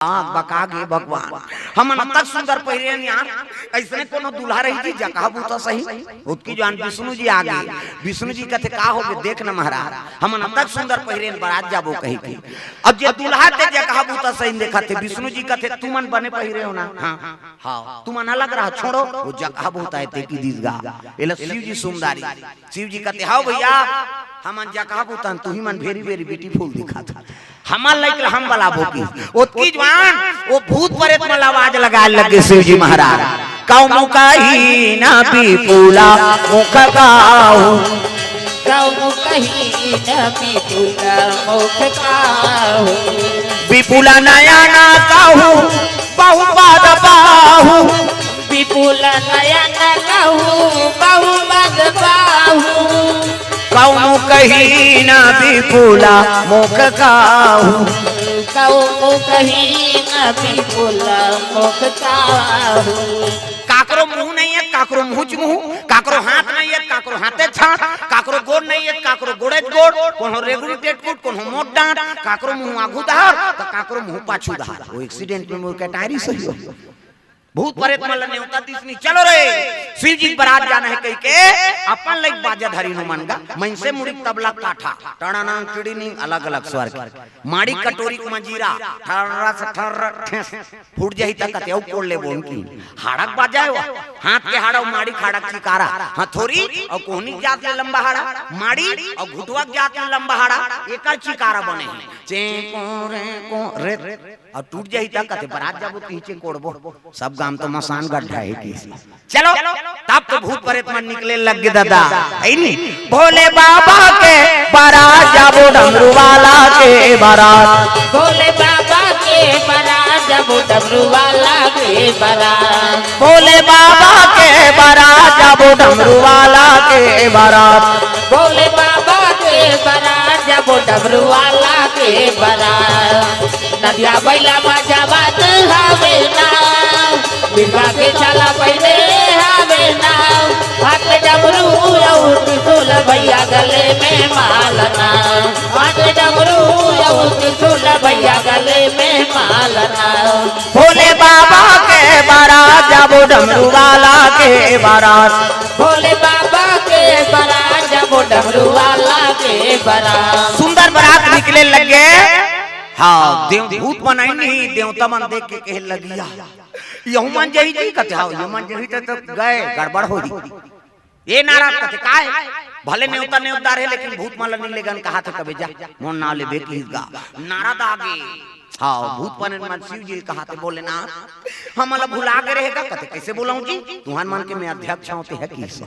बका गे भगवान हम तक सुंदर पहिरे यार ऐसने कोनो दुल्हा रही थी जकाबू तो सही उसकी जान विष्णु जी आ गए। विष्णु जी कहते का हो गए देख न महाराज हम तक सुंदर पहिरे बारात जाबो कही की अब जे दुल्हा ते जकाबू तो सही देखा थे विष्णु जी कहते तू मन बने पहिरे हो ना हां हां तू मन अलग रहा छोड़ो वो जकाबू होता है ते की दीसगा एला शिव जी सुंदरी शिव जी कहते हां भैया हम जकाबू तन तू ही मन वेरी वेरी ब्यूटीफुल दिखा था हमार लाइक हम वाला भोगी ओतकी जवान वो भूत प्रेत में आवाज लगाए लगे शिव जी महाराज काऊ मुकाही ना पीपूला मुख काऊ काऊ मुकाही ना पीपूला मुख काऊ विपुला नया ना काऊ बहुपाद बाहु विपुला नया ना काऊ बहुपाद बाहु काऊ कहीं ना विपुला मुख काऊ काऊ कहीं ना विपुला मुख काऊ काकरो मुंह नहीं है काकरो मुंह मुंह काकरो हाथ नहीं है काकरो हाथे छाट काकरो गोड़ नहीं है काकरो गोड़े गोड़ कोनो रेगुलेटेड फुट कोनो मोट डांट काकरो मुंह आगू धार तो काकरो मुंह पाछू धार वो एक्सीडेंट में मुंह कटारी सही हो भूत प्रेत मल नेवता दिसनी चलो रे शिव जी बारात जाना है कह के अपन लाइक बाजा धरी नो मनगा मन से मुड़ी तबला काठा टणाना चिड़ीनी अलग अलग स्वर माड़ी कटोरी मंजीरा ठर्रा से ठर्रा फूट जाई तक कते कोड़ ले बोन की हाड़क बाजाए हाथ के हाड़ा माड़ी खाड़क चिकारा हथोरी और कोहनी जात ले लंबा हाड़ा माड़ी और घुटवा जात ले लंबा हाड़ा एकर चिकारा बने चे को रे और टूट जाई तक कते बारात जाबो पीछे कोड़बो सब गांव तो मसान गड्ढा है की चलो तब तो भूत प्रेत मन निकले लग गए दादा है नी भोले बाबा के बारात जाबो डमरू वाला के बारात भोले बाबा के बारात जाबो डमरू वाला के बारात भोले बाबा के बारात जाबो डमरू वाला के बारात भोले बाबा के बारात जाबो डमरू वाला के बारात नदिया बैला बाजा बात हवे ना बिरवा के चला पहले हवे ना हाथ डमरू और त्रिशूल भैया गले में मालना हाथ डमरू और त्रिशूल भैया गले में मालना भोले बाबा के बारात जाबो डमरू वाला के बारात भोले बाबा के बारात जाबो डमरू वाला के बारात सुंदर बारात निकले लगे हाँ देव भूत बनाई नहीं देवता मन देख के कहे लगिया यहू मन जही जी कहते हाँ यहू मन जही तो गए गड़बड़ हो दी ये नाराज कहते काहे भले नेवता नेवतार है लेकिन भूत मन नहीं लेगन कहा था कबे जा मोन ना ले बेकी गा नाराज आगे हाँ भूत पने मन शिव जी कहा थे बोले ना हम अल भुला के रहेगा कहते कैसे बोलाऊं जी तुहान मन के मैं अध्यक्ष होते है किस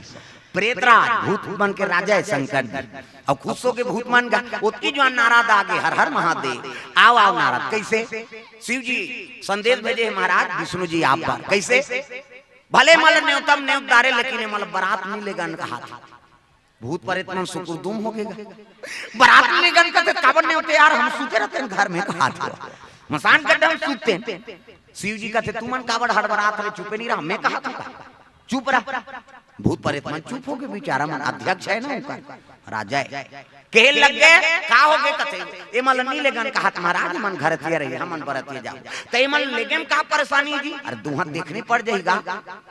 प्रेतराज भूत बन के राजा है शंकर जी और खुशो के भूत मान गा उसकी जो नाराज आगे हर हर महादेव आओ आओ नाराज कैसे शिव जी संदेश भेजे महाराज विष्णु जी आप पर कैसे भले मल न्यूतम न्यूतारे लेकिन मल बारात नहीं लेगा कहा था भूत प्रेत मन सुकुरदुम हो गएगा बारात नहीं लेगा कहते काबर नहीं होते यार हम सूते रहते हैं घर में कहा था मसान गड्ढा में सूते हैं शिव जी कहते तू मन काबर हड़बड़ात रहे चुपे नहीं रहा मैं कहा था चुप रहा भूत प्रेत मन चुप हो गए बेचारा मन अध्यक्ष है ना उनका राजा है कहे लग गए का हो गए कथे ए मन नहीं लेगन कहा महाराज मन घर थिए रही हमन बरतिए जाओ त ए मन लेगन का परेशानी जी अरे दुहा देखने पड़ जाएगा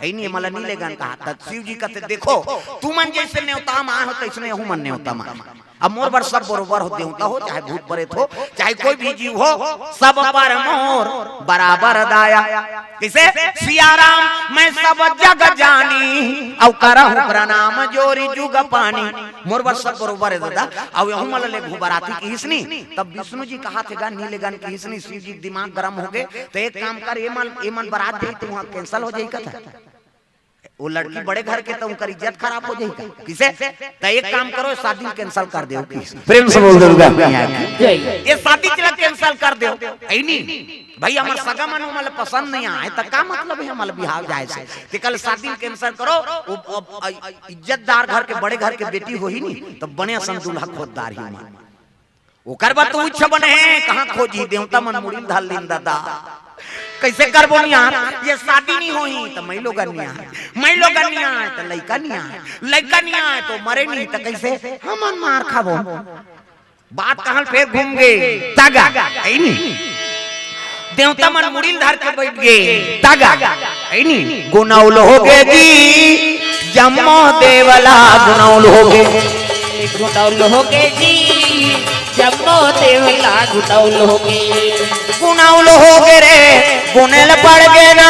है नहीं मन नहीं लेगन कहा त शिव जी कहते देखो तू मन जैसे न्योता मान हो तैसने हूं मन न्योता मान अब मोर बर सब बरोबर हो देवता हो चाहे भूत प्रेत हो चाहे कोई भी जीव हो सब पर मोर बराबर दाया किसे सिया राम मैं सब जग जानी औ करहु प्रणाम जोरी जुग पानी मोर बर सब बरोबर है दादा अब यहू मल ले घुबराती की हिसनी तब विष्णु जी कहा थे गा नीले गन की हिसनी शिव जी दिमाग गरम हो गए तो एक काम कर ये मन बारात गई तो वहां कैंसिल हो जाई कथा वो लड़की बड़े घर के तो उनका इज्जत खराब हो जाएगी किसे तो एक काम करो शादी कैंसिल कर दो प्रेम से बोल दुर्गा ये शादी चला कैंसिल कर दो ऐनी भाई हमार सगा मन हमल पसंद नहीं आए तो का मतलब है हमल बिहाव जाए से कि कल शादी कैंसिल करो इज्जतदार घर के बड़े घर के बेटी हो ही नहीं तो बने सन दूल्हा खोददार ही मान ओकर बात तो उच्च बने हैं कहां खोजी देवता मन मुड़ी धाल लिन दादा कैसे करबो यार ये शादी नहीं होई तो मैं लोग नहीं आए तो लड़का नहीं आए तो मरे नहीं तो कैसे हम मार खाबो बात कहां फिर घूम गए तागा है नहीं देवता मन मुड़िल धर के बैठ गए तागा ऐनी गुनाउल हो गए जी जम्मो देवला गुनाउल हो गए गुनाउल हो गए जी जम्मो देवला गुनाउल हो गए गुनाउल हो गए रे गुनेल पड़ गए ना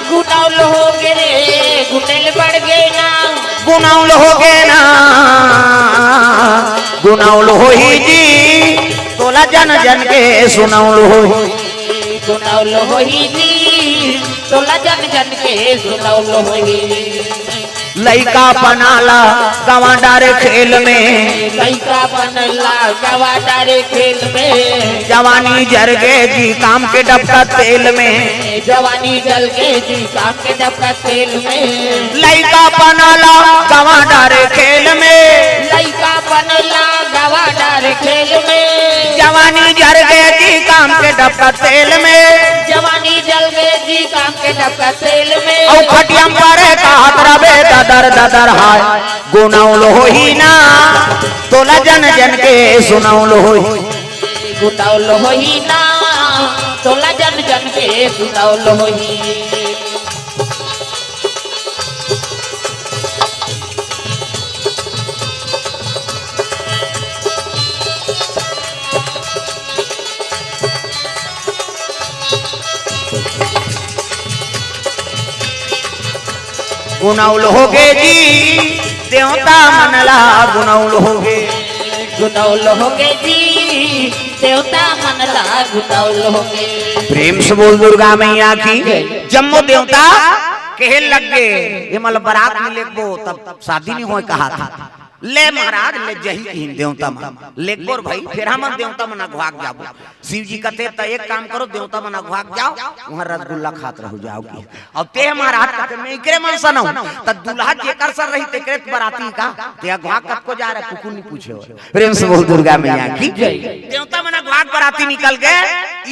गुनाउल हो गए रे गुनेल पड़ गए ना गुनाउल हो गए ना गुनाउल हो ही जी तोला जन जन के सुनाउल हो गुनाउल हो ही जी तोला जन जन के सुनाउल हो ही लइका बनाला गवा डारे खेल में लइका बनला गवा डारे खेल में जवानी जर गए जी काम के डबका तेल में जवानी जल के जी काम के डबका तेल में लइका बनाला गवा डारे खेल में लइका बनला गवा डारे खेल में जवानी जर गए जी काम के डबका तेल में जवानी जल गए जी काम के डबका तेल में औ खटियम पारे का हतरा बे ददर ददर हाय गुनाउल हो ही ना तोला जन जन के सुनाउल हो गुनाउल हो ही ना तोला जन जन के सुनाउल हो ही गुनाउल हो गए जी देवता मनला गुनाउल हो गए गुनाउल हो गए जी देवता मनला गुनाउल हो गए प्रेम से बोल दुर्गा मैया की जम्मो देवता कहे लग गए ये मतलब बारात में लेगबो तब शादी नहीं होए कहा था ले महाराज ले जही की देवता मन लेगबोर भाई फिर हम देवता मन अगवाग जाबो शिव जी कहते त एक काम करो देवता मन अगवाग जाओ वहां रसगुल्ला खात रह जाओ की अब ते महाराज कहते मैं एकरे मन सनौ त दूल्हा जेकर सर रही तेकरे बाराती का ते अगवाग कब को जा रहा कुकु नहीं पूछे प्रेम से बोल दुर्गा मैया की देवता मन अगवाग बाराती निकल गए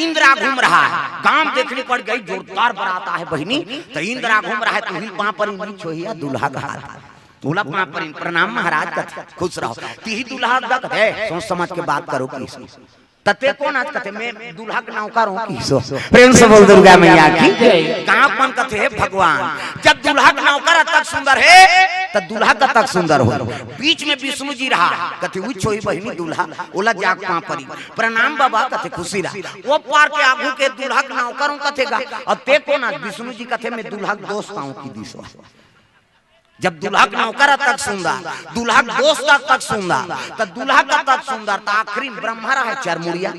इंद्रा घूम रहा है गांव देखने पड़ गई जोरदार बारात है बहिनी तो इंद्रा घूम रहा है तू ही वहां पर नहीं छोहिया दूल्हा का हाथ दूल्हा वहां पर प्रणाम महाराज कहते खुश रहो तीही दूल्हा कहते सोच समझ के बात करो की तते कौन आज कहते मैं दूल्हा के नौकर हूं की प्रेम से बोल दुर्गा मैया की कहां मन कहते है भगवान जब दूल्हा का नौकर तक सुंदर है तब दूल्हा का तक सुंदर हो बीच में विष्णु जी रहा कहते वो छोई बहिनी दूल्हा ओला जाग वहां परी प्रणाम बाबा कहते खुशी रहा वो पार के आगू के दूल्हा का नौकर हूं कथेगा अब ते कौन आज विष्णु जी कहते मैं दूल्हा का दोस्त हूं की दिसो जब दूल्हा का नौकर तक सुंदर दूल्हा का दोस्त तक सुंदर तो दूल्हा का तक सुंदर तो आखिरी ब्रह्मा रहा चरमुड़िया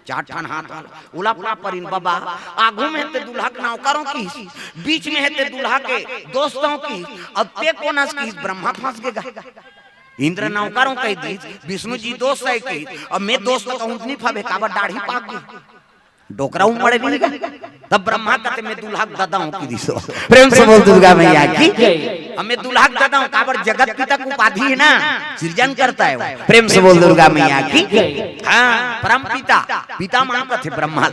चार ठान हाथ उलापना परिन बाबा आगू में ते दूल्हा के नौकरों की बीच में है ते दूल्हा के दोस्तों की अब ते कोनस की ब्रह्मा फंस गया इंद्र नौकरों कह दी विष्णु जी दोस्त है की अब मैं दोस्त कहूं नहीं फबे काबर दाढ़ी पाक गई डोकरा उमड़े नहीं तब ब्रह्मा कहते मैं दूल्हा दादा हूं की दिसो प्रेम से बोल दुर्गा मैया की अब मैं दूल्हा दादा हूं काबर जगत पिता को उपाधि है ना सृजन करता है वो प्रेम से बोल दुर्गा मैया की हां परम पिता पिता मां कहते ब्रह्मा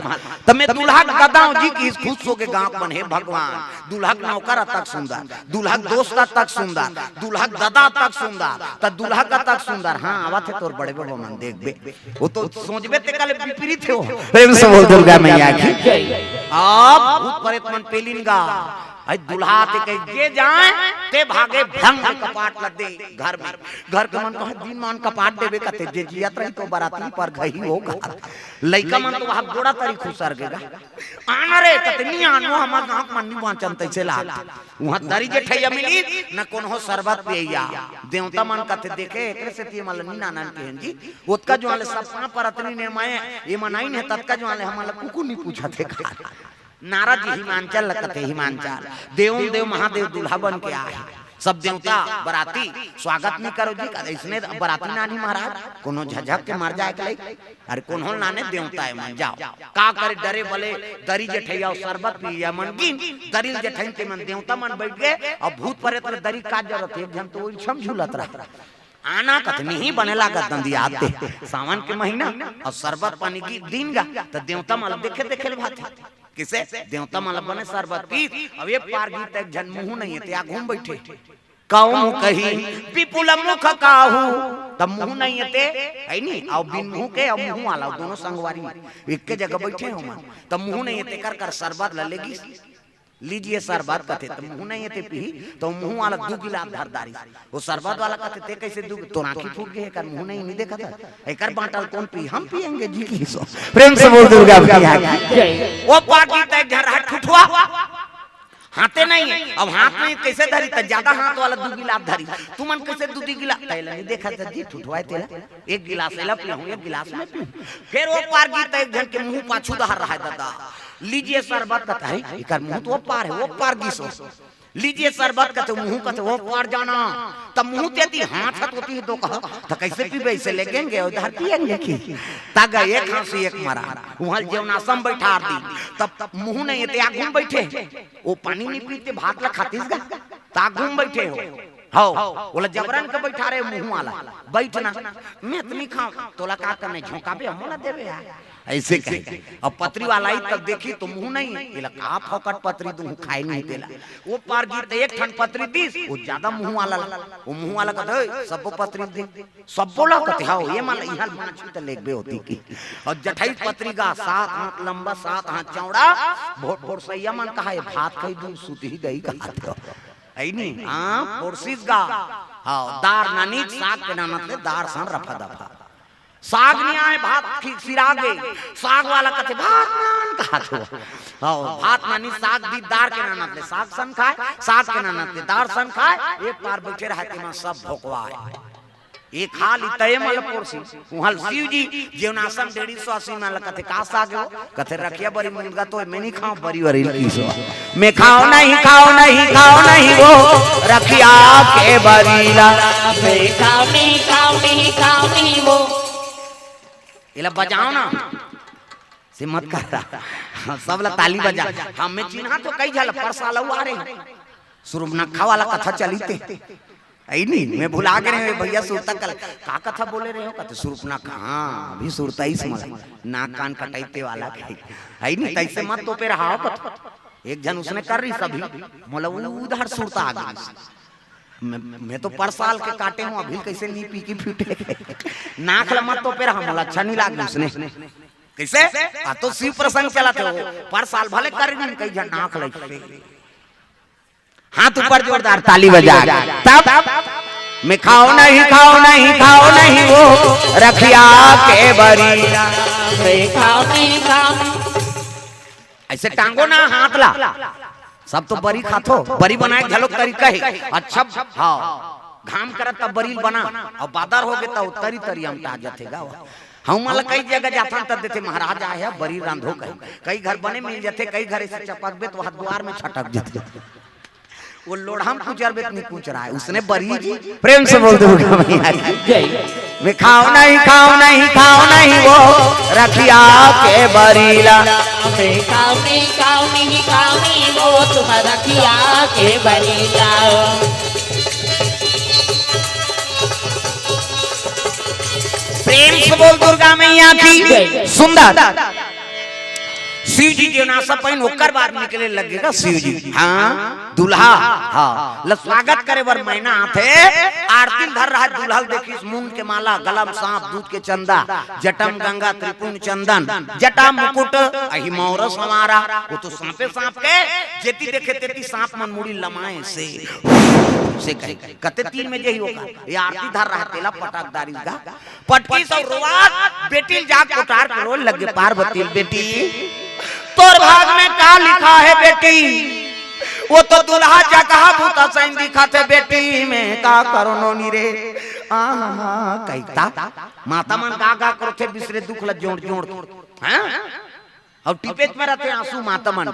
तब मैं दूल्हा दादा हूं जी की खुश हो के गांव मन है भगवान दूल्हा का नौकर तक सुंदर दूल्हा का दोस्त तक सुंदर दूल्हा का दादा तक सुंदर त दूल्हा का तक सुंदर हां आवा थे तोर बड़े बड़े मन देखबे वो तो सोचबे ते कल विपरीत हो प्रेम से बोल दुर्गा मैया की आप भूत प्रेत मन पेलिनगा आई दूल्हा ते कह जे जाए ते भागे भंग कपाट लग दे घर में घर के मन कहे दिन मान कपाट देबे कते जे जियत रही तो बाराती पर गई होगा लइका मन तो वहां गोड़ा तरी खुसर गेगा आना रे कतनी आनो हम गांव मन नहीं वाचन तैसे लाग वहां दरी जे ठैया मिली न कोन हो शरबत पिया देवता मन कते देखे एकरे से ती मल नीना नान के जी ओतका जो वाले सपना पर अतनी ने मैं ये मनाई ने ततका जो वाले हमला कुकु नहीं पूछा थे नारद जी हिमांचल लगते हिमांचल देव महादेव दूल्हा बन के आए सब देवता बराती स्वागत नहीं करो जी इसने बराती नानी महाराज कोनो झझक के मर जाए के अरे कोनो नाने देवता है मन जाओ का करे डरे भले दरी जेठैया शरबत पिया मन गिन दरी जेठैन के मन देवता मन बैठ गए और भूत प्रेत दरी का जरूरत है जन तो छम झूलत रहा आना कतनी ही बनेला गदंदी आते सावन के महीना और शरबत पानी की दिन गा तो देवता मल देखे देखे भाते किसे देवता मल बने शरबत पी अब ये पार गीत एक जन मुंह नहीं है त्या घूम बैठे कहूं कही विपुल मुख काहू तब मुंह नहीं ते है नी और बिन मुंह के और मुंह वाला दोनों संगवारी एक के जगह बैठे हो तब मुंह नहीं ते कर कर शरबत ल लेगी लीजिए शरबत कहते तो मुंह नहीं ते पी तो मुंह वाला दू गिलास धरदारी वो शरबत वाला कहते ते कैसे दू तो आंखी फूट गई कर मुंह नहीं देखा था एकर बांटल कौन पी हम पिएंगे जी प्रेम से बोल दुर्गा वो पार्टी तक घर हाथ ठुठुआ हाथे नहीं है अब हाथ में कैसे धरी तो ज्यादा हाथ वाला दू गिलास धरी तुमन कैसे दू गिलास पहले नहीं देखा था जी ठुठवाए तेला एक गिलास एला पीऊं एक गिलास में पीऊं फिर वो पार गीत एक जन के मुंह पाछू दहर रहा है दादा लीजिए शरबत कहता है इकर मुंह तो वो पार है वो पार गीसो लीजिए शरबत कहते मुंह कहते वो पार जाना तब मुंह देती हाथ हाथ होती है तो कहा तो कैसे पीबे इसे लेंगे उधर पिएंगे की तग एक खांसी एक मरा वहां जेवनासम बैठा दी तब मुंह नहीं ते आगुम बैठे वो पानी नहीं पीते भात ला खातीस गा तागुम बैठे हो बोला जबरन के बैठा रहे मुंह वाला बैठना मैं इतनी खाऊं तोला का करने झोंकाबे हमला देबे यार ऐसे कहे अब पत्री वाला ही तब देखी तो मुंह नहीं है इला का फोकट पत्री तू खाए नहीं देला वो पार गीत एक ठन पत्री दीस वो ज्यादा मुंह वाला वो मुंह वाला कहते सब पत्री दे सब बोला कहते हां ये माल इहां माछी त लेबे होती की और जठाई पत्री का 7 हाथ लंबा 7 हाथ चौड़ा भोट भोट सैया मन कहा है भात खाई दूं सुती ही गई कहा है नी हां पोरसीस गा हां दार नानी साग के नाम से दार सन रफा दफा साग नहीं आए भात सिरा गए साग वाला कहते भात नान कहा तो हां भात नानी साग दी दार के नाम से साग सन खाए साग के नाम से दार सन खाए एक बार बैठे रहते में सब भोकवाए एक खाली तय मल पोरसी वहां शिव जी जीवनासन 150 में कहते का साग हो कहते रखिया बड़ी मुर्गा तो मैं नहीं खाऊं बड़ी बड़ी कीसो मैं खाऊं नहीं वो रखिया के बरीला मैं खाऊं नहीं वो इला बजाओ ना से मत कर रहा सब ला ताली बजा हम में चिन्हा तो कई झाल परसाल आ रहे सुरमनखा वाला कथा चलीते आई नहीं मैं भुला के रहे भैया सुरता कल का कथा बोले रहे हो कहते सुरपनखा हां अभी सुरता ही समझ नाक कान कटाइते वाला आई नहीं तैसे मत तो पे रहा कथा एक जन उसने कर रही सभी मोला उधर सुरता आ गई मैं तो पर साल के काटे हूं अभी कैसे नहीं पी की फूटे नाक ला मत तो पे रहा मोला अच्छा नहीं लाग उसने कैसे आ तो शिव प्रसंग चलाते हो पर साल भले कर गई कई जन नाक लगे हाथ ऊपर जोरदार ताली बजा तब मैं खाओ नहीं वो रखिया के बरी मैं खाऊं नहीं ऐसे टांगो ना हाथ ला सब तो बरी खाथो बरी बनाए झलोक तरीका है अच्छा हाँ घाम करत तब बरी बना और बादर हो गए तो तरी तरी हम ता जाते गाँव हम माला कई जगह जाता तब देते महाराज आया बरी रांधो कई घर बने मिल जाते कई घर ऐसे चपक तो वहां द्वार में छटक जाते वो लोढ़ा में कुछ अरबे नहीं पूछ रहा है उसने बरी जी प्रेम से बोल दूंगा मैं खाऊं नहीं वो रखिया के बरीला मैं खाऊं नहीं वो तुम रखिया के बरीला प्रेम से बोल दुर्गा मैया की सुंदर शिव जी जीवनासा पहन होकर बाहर निकले लगेगा शिव जी हाँ दूल्हा हाँ ल स्वागत करे बर महीना आते आरती धर रहा दूल्हा देखी मूंग के माला गलम सांप दूध के चंदा जटम गंगा त्रिपुण चंदन जटा मुकुट अहि मौरस हमारा वो तो सांपे सांप के जेती देखे तेती सांप मन मुड़ी लमाए से कते तीन में जही होगा ये आरती धर रहा तेला पटकदारी का पटकी सब रोवात बेटी जाग कोटार के रोल लगे पार्वती बेटी तोर भाग में क्या लिखा है बेटी वो तो दुल्हा जगह भूता सैन दिखा थे बेटी में का करो नोनी रे कहता माता मन का करो थे बिसरे दुख ल जोड़ जोड़ हैं और टिपेट में रहते आंसू माता मन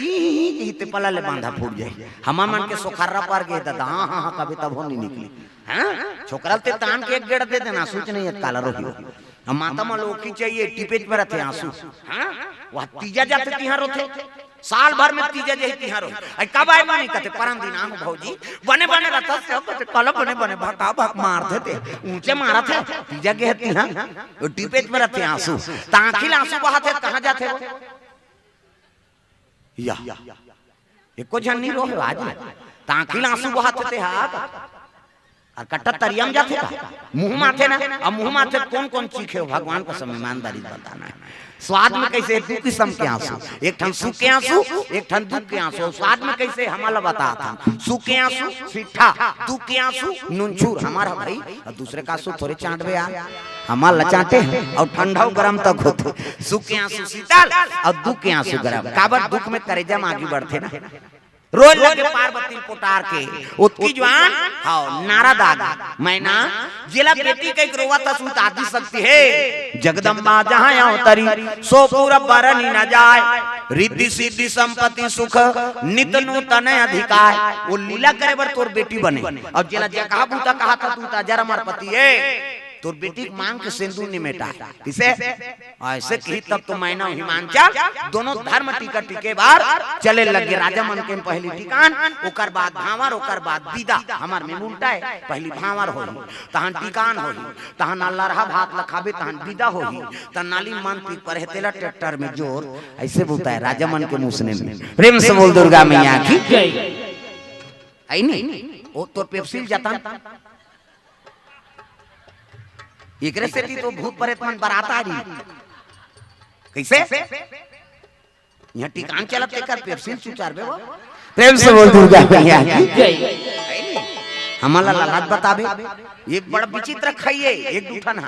ई ते पला ले बांधा फूट जाए हमा मन के सोखर्रा पर गए दादा हां कभी तब हो नहीं निकली हैं छोकरा ते तान के एक गेड़ दे देना सूच नहीं है काला रोही हम माता मन लोग की चाहिए टिपेट में रहते आंसू हैं वह तीजा जाते तिहार होते साल भर में तीजा जही तिहार हो आई कब आए मानी कहते परम दिन आम भौजी बने बने रहता सब कहते कल बने भगा भाग मार थे ऊंचे मारा थे तीजा के तिहार वो टिपेट में रहते आंसू तांखिल आंसू बहाते कहां जाते या एको झन्नी रो है आज तांकिल आंसू बहाते थे हाथ और कट्टा तरियम जाते था मुंह माथे ना अब मुंह माथे कौन कौन चीखे हो भगवान को सब ईमानदारी बताना है। स्वाद में कैसे दो किस्म के आंसू, एक ठन सुख के आंसू एक ठन दुख के आंसू। स्वाद में कैसे हमारा बताता सुख के आंसू सीठा, दुख के आंसू नूनछूर हमारा भाई, और दूसरे का आंसू थोड़े चाटवे यार हमारा लचाटे और ठंडा गरम तक होते। सुख के आंसू शीतल और दुख के आंसू गरम। काबर दुख में करेजा में आगे बढ़ते ना रोज लगे पार्वती पोटार के उत्की जवान हां नारा दागा मैना जिला बेटी के रोवा तसूत आदि सकती है जगदम्बा जहां अवतरी सो पूरा बरनी न जाए रिद्धि सिद्धि संपत्ति सुख नित नूतन अधिकार। वो लीला करे बर तोर बेटी बने और जिला जगह बूता कहा था तू जरा मर पति है तोर बेटी मांग के सिंदूर निमेटा किसे ऐसे कही तब तो मैना हिमांचल दोनों धर्म टिका टिके बार चले लगे राजा मन के पहली ठिकान ओकर बाद भावर ओकर बाद विदा हमार में उल्टा है पहली भावर होई तहन ठिकान होई तहन अल्लाह भात लखाबे तहन विदा होई तहन नाली मन पी पर हेतेला ट्रैक्टर में जोर ऐसे बोलता है राजा मन के मुसने में प्रेम से बोल दुर्गा मैया की जय। आई नहीं वो तो पेप्सिल जाता एकरे से तो भूत प्रेत मन बराता रही कैसे यहाँ टिकान चलत लेकर पेप्सिल चुचारबे वो प्रेम से बोल दुर्गा मैया की जय। हमारा लालच बताबे ये बड़ा विचित्र खाइए एक दूठन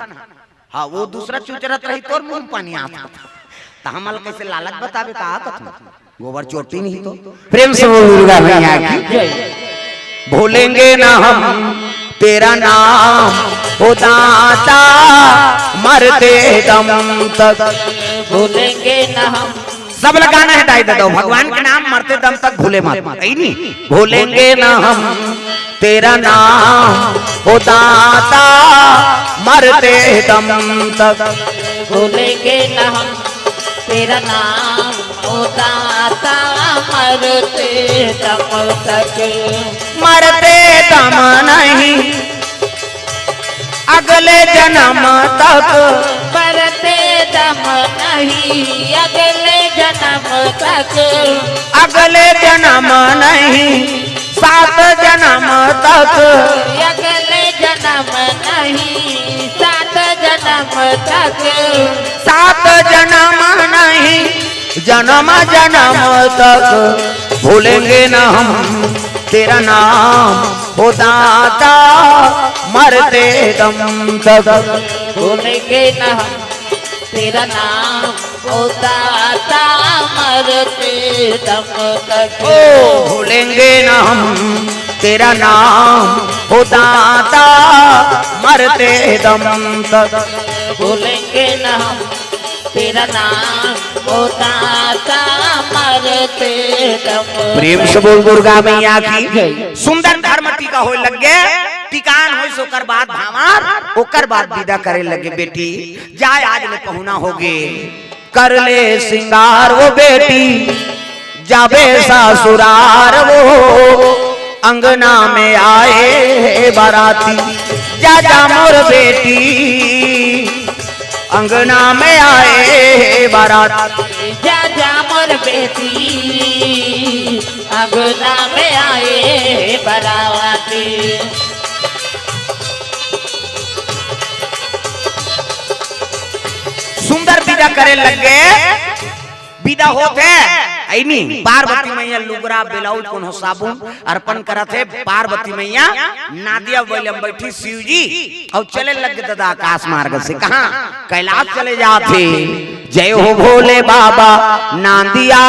हां वो दूसरा चुचरत रही तोर मुंह पानी आता त हमल कैसे लालच बताबे का कथन गोबर चोटी नहीं तो प्रेम से बोल दुर्गा मैया की जय। भूलेंगे ना हम तेरा नाम ओ दाता मरते दम तक भूलेंगे न हम। सब लगाना है दाई दो भगवान के नाम मरते दम तक भूले मत नहीं भूलेंगे ना हम तेरा नाम ओ दाता मरते दम तक भूलेंगे न हम तेरा नाम ओ दाता मरते दम तक मरते दम नहीं अगले जन्म तक मरते दम नहीं अगले जन्म तक अगले जन्म नहीं 7 जन्म तक अगले जन्म नहीं 7 जन्म तक 7 जन्म नहीं जन्म जन्म तक भूलेंगे न हम तेरा नाम हो दाता मरते दम तक भूलेंगे न हम तेरा नाम ओ दाता मरते दम तक ओ भूलेंगे न हम तेरा नाम हो दाता मरते दम तक भूलेंगे न हम तेरा नाम ओ दाता मरते दम प्रेम से बोल दुर्गा मैया की सुंदर धर्म टीका होए लगे टिकान होई सोकर बाद भामार ओकर बाद विदा करे लगे बेटी जाय आज ले पहुना होगे कर ले सिंगार वो बेटी जाबे ससुरार वो अंगना में आए बाराती जा जा मोर बेटी अंगना में आए बाराती जा जा मोर बेटी अंगना में आए बाराती सुंदर विदा करे लगे विदा होते ऐनी पार्वती मैया लुगरा ब्लाउज कोनो साबुन अर्पण करत है पार्वती मैया नादिया बैलम बैठी शिव जी और चले लगे दादा आकाश मार्ग से कहां कैलाश चले जाते जय हो भोले बाबा नांदिया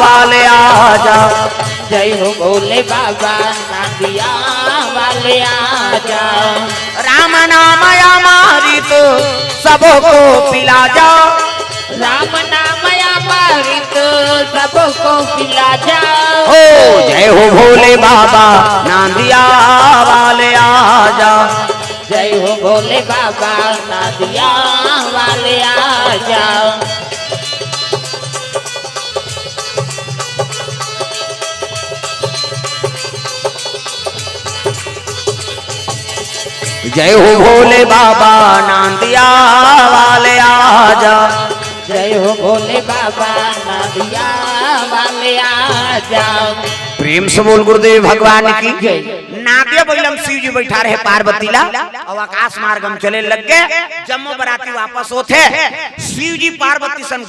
वाले आजा जय हो भोले बाबा नादिया वाले आजा राम नाम अमृत सबको पिला जाओ राम नाम अमृत सबको पिला जाओ ओ जय हो भोले बाबा नांदिया वाले आजा जय हो भोले बाबा नादिया वाले आजा जय हो भोले बाबा नांदिया वाले आजा जय हो भोले बाबा नदिया वाले आ जाओ। प्रेम से बोल गुरुदेव भगवान की जय। नादिया बैलम शिव जी बैठा रहे पार्वती ला और आकाश मार्ग में चले लग गए। जम्मू बराती वापस होते शिव जी पार्वती सन